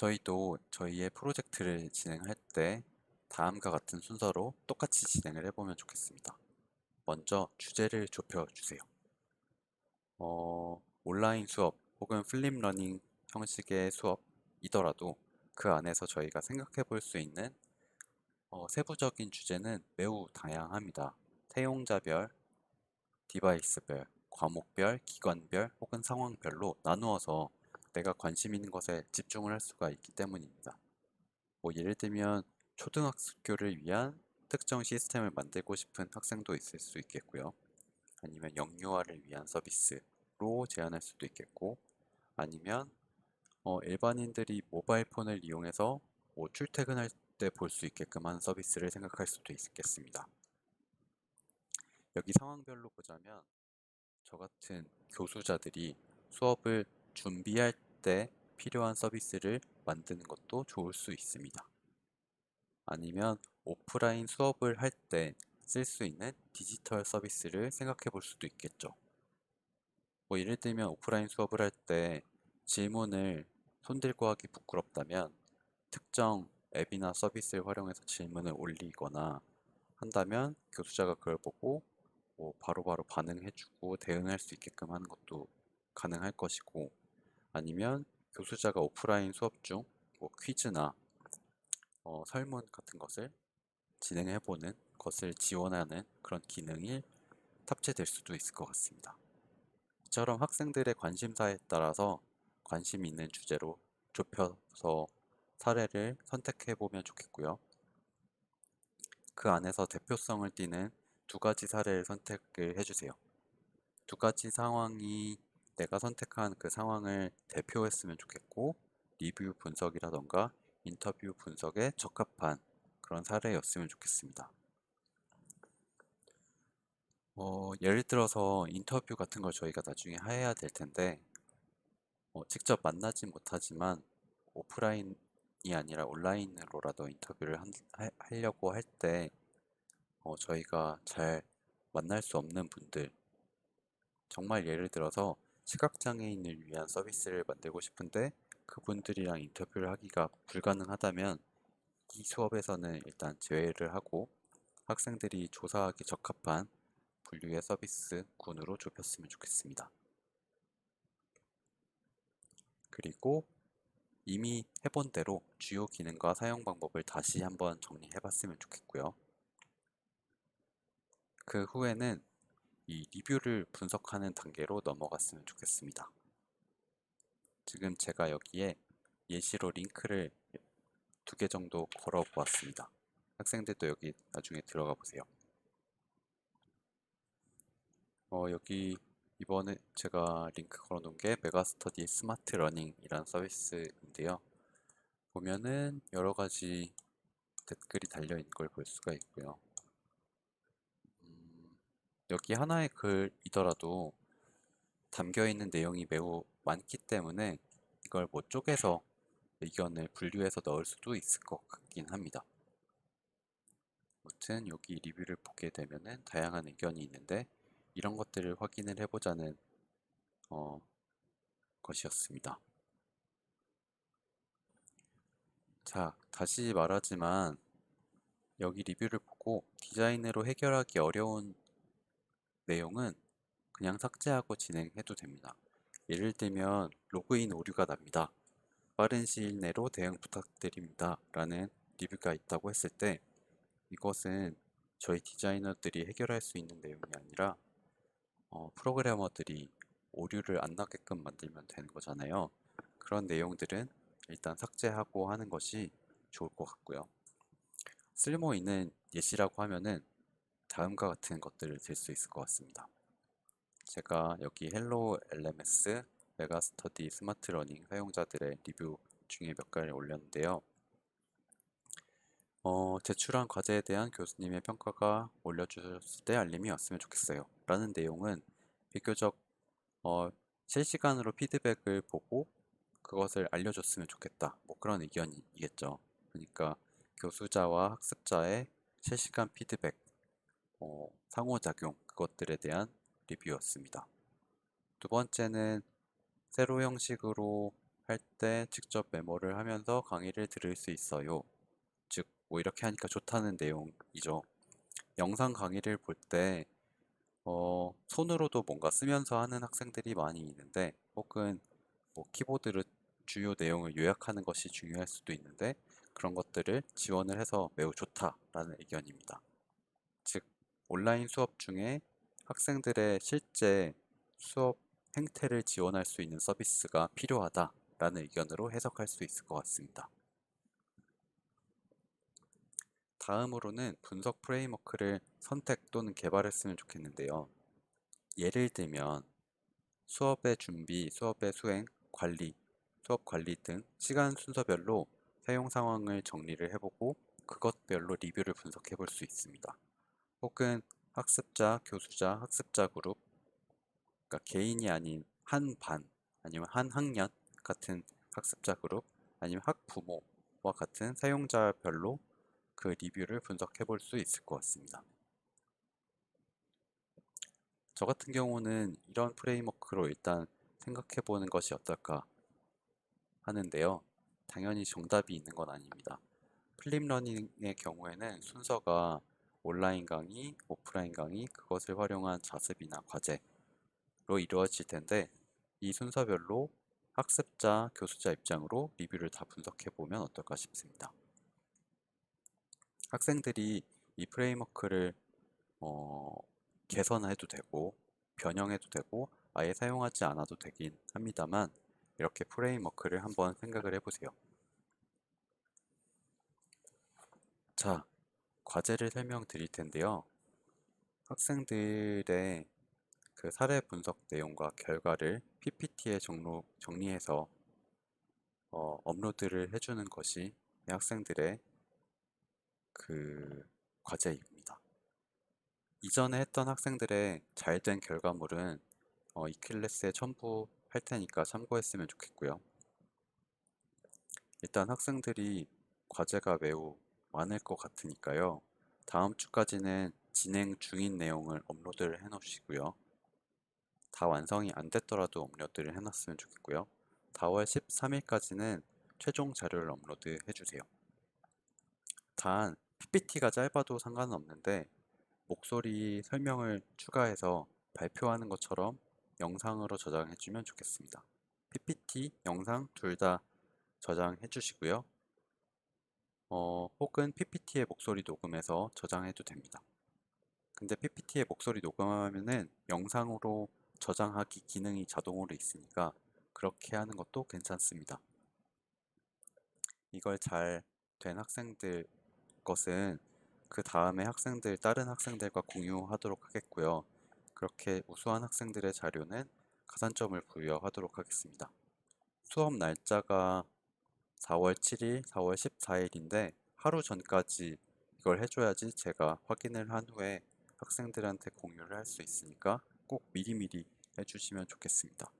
저희도 저희의 프로젝트를 진행할 때 다음과 같은 순서로 똑같이 진행을 해보면 좋겠습니다. 먼저 주제를 좁혀주세요. 온라인 수업 혹은 플립 러닝 형식의 수업이더라도 그 안에서 저희가 생각해 볼 수 있는 세부적인 주제는 매우 다양합니다. 사용자별, 디바이스별, 과목별, 기관별 혹은 상황별로 나누어서 내가 관심 있는 것에 집중을 할 수가 있기 때문입니다. 예를 들면 초등학교를 위한 특정 시스템을 만들고 싶은 학생도 있을 수 있겠고요. 아니면 영유아를 위한 서비스로 제안할 수도 있겠고, 아니면 일반인들이 모바일 폰을 이용해서 출퇴근할 때 볼 수 있게끔 하는 서비스를 생각할 수도 있겠습니다. 여기 상황별로 보자면 저 같은 교수자들이 수업을 준비할 때 필요한 서비스를 만드는 것도 좋을 수 있습니다. 아니면 오프라인 수업을 할 때 쓸 수 있는 디지털 서비스를 생각해 볼 수도 있겠죠. 예를 들면 오프라인 수업을 할 때 질문을 손들고 하기 부끄럽다면 특정 앱이나 서비스를 활용해서 질문을 올리거나 한다면 교수자가 그걸 보고 바로바로 반응해주고 대응할 수 있게끔 하는 것도 가능할 것이고, 아니면 교수자가 오프라인 수업 중 퀴즈나 설문 같은 것을 진행해보는 것을 지원하는 그런 기능이 탑재될 수도 있을 것 같습니다. 이처럼 학생들의 관심사에 따라서 관심 있는 주제로 좁혀서 사례를 선택해보면 좋겠고요. 그 안에서 대표성을 띠는 두 가지 사례를 선택을 해주세요. 두 가지 상황이 내가 선택한 그 상황을 대표했으면 좋겠고, 리뷰 분석이라던가 인터뷰 분석에 적합한 그런 사례였으면 좋겠습니다. 예를 들어서 인터뷰 같은 걸 저희가 나중에 해야 될 텐데, 직접 만나지 못하지만 오프라인이 아니라 온라인으로라도 인터뷰를 하려고 할 때, 저희가 잘 만날 수 없는 분들, 정말 예를 들어서 시각장애인을 위한 서비스를 만들고 싶은데 그분들이랑 인터뷰를 하기가 불가능하다면 이 수업에서는 일단 제외를 하고 학생들이 조사하기 적합한 분류의 서비스 군으로 좁혔으면 좋겠습니다. 그리고 이미 해본 대로 주요 기능과 사용 방법을 다시 한번 정리해 봤으면 좋겠고요. 그 후에는 이 리뷰를 분석하는 단계로 넘어갔으면 좋겠습니다. 지금 제가 여기에 예시로 링크를 2개 정도 걸어 보았습니다. 학생들도 여기 나중에 들어가 보세요. 여기 이번에 제가 링크 걸어 놓은 게 메가스터디 스마트 러닝이라는 서비스인데요. 보면은 여러 가지 댓글이 달려 있는 걸 볼 수가 있고요. 여기 하나의 글이더라도 담겨 있는 내용이 매우 많기 때문에 이걸 쪼개서 의견을 분류해서 넣을 수도 있을 것 같긴 합니다. 아무튼 여기 리뷰를 보게 되면은 다양한 의견이 있는데 이런 것들을 확인을 해보자는 것이었습니다. 자, 다시 말하지만 여기 리뷰를 보고 디자인으로 해결하기 어려운 내용은 그냥 삭제하고 진행해도 됩니다. 예를 들면 로그인 오류가 납니다. 빠른 시일 내로 대응 부탁드립니다. 라는 리뷰가 있다고 했을 때 이것은 저희 디자이너들이 해결할 수 있는 내용이 아니라 프로그래머들이 오류를 안 나게끔 만들면 되는 거잖아요. 그런 내용들은 일단 삭제하고 하는 것이 좋을 것 같고요. 쓸모 있는 예시라고 하면은 다음과 같은 것들을 들 수 있을 것 같습니다. 제가 여기 헬로 LMS, 메가스터디 스마트 러닝 사용자들의 리뷰 중에 몇 가지를 올렸는데요. 제출한 과제에 대한 교수님의 평가가 올려주셨을 때 알림이 왔으면 좋겠어요. 라는 내용은 비교적 실시간으로 피드백을 보고 그것을 알려줬으면 좋겠다. 그런 의견이겠죠. 그러니까 교수자와 학습자의 실시간 피드백, 상호작용, 그것들에 대한 리뷰였습니다. 두 번째는 세로 형식으로 할 때 직접 메모를 하면서 강의를 들을 수 있어요. 즉, 뭐 이렇게 하니까 좋다는 내용이죠. 영상 강의를 볼 때 손으로도 뭔가 쓰면서 하는 학생들이 많이 있는데, 혹은 뭐 키보드로 주요 내용을 요약하는 것이 중요할 수도 있는데, 그런 것들을 지원을 해서 매우 좋다라는 의견입니다. 즉, 온라인 수업 중에 학생들의 실제 수업 행태를 지원할 수 있는 서비스가 필요하다라는 의견으로 해석할 수 있을 것 같습니다. 다음으로는 분석 프레임워크를 선택 또는 개발했으면 좋겠는데요. 예를 들면 수업의 준비, 수업의 수행, 관리, 수업 관리 등 시간 순서별로 사용 상황을 정리를 해보고 그것별로 리뷰를 분석해 볼 수 있습니다. 혹은 학습자, 교수자, 학습자 그룹, 그러니까 개인이 아닌 한 반, 아니면 한 학년 같은 학습자 그룹, 아니면 학부모와 같은 사용자별로 그 리뷰를 분석해 볼 수 있을 것 같습니다. 저 같은 경우는 이런 프레임워크로 일단 생각해 보는 것이 어떨까 하는데요. 당연히 정답이 있는 건 아닙니다. 플립러닝의 경우에는 순서가 온라인 강의, 오프라인 강의, 그것을 활용한 자습이나 과제로 이루어질 텐데, 이 순서별로 학습자, 교수자 입장으로 리뷰를 다 분석해 보면 어떨까 싶습니다. 학생들이 이 프레임워크를 개선해도 되고 변형해도 되고 아예 사용하지 않아도 되긴 합니다만, 이렇게 프레임워크를 한번 생각을 해보세요. 자, 과제를 설명드릴 텐데요. 학생들의 그 사례 분석 내용과 결과를 PPT에 정리해서 업로드를 해주는 것이 학생들의 그 과제입니다. 이전에 했던 학생들의 잘된 결과물은 이 클래스에 첨부할 테니까 참고했으면 좋겠고요. 일단 학생들이 과제가 매우 많을 것 같으니까요. 다음 주까지는 진행 중인 내용을 업로드를 해 놓으시고요. 다 완성이 안 됐더라도 업로드를 해놨으면 좋겠고요. 4월 13일까지는 최종 자료를 업로드 해주세요. 단 PPT가 짧아도 상관은 없는데 목소리 설명을 추가해서 발표하는 것처럼 영상으로 저장해주면 좋겠습니다. PPT, 영상 둘 다 저장해 주시고요. 혹은 PPT의 목소리 녹음해서 저장해도 됩니다. 근데 PPT의 목소리 녹음하면은 영상으로 저장하기 기능이 자동으로 있으니까 그렇게 하는 것도 괜찮습니다. 이걸 잘 된 학생들 것은 그 다음에 다른 학생들과 공유하도록 하겠고요. 그렇게 우수한 학생들의 자료는 가산점을 부여하도록 하겠습니다. 수업 날짜가 4월 7일, 4월 14일인데 하루 전까지 이걸 해줘야지 제가 확인을 한 후에 학생들한테 공유를 할 수 있으니까 꼭 미리미리 해주시면 좋겠습니다.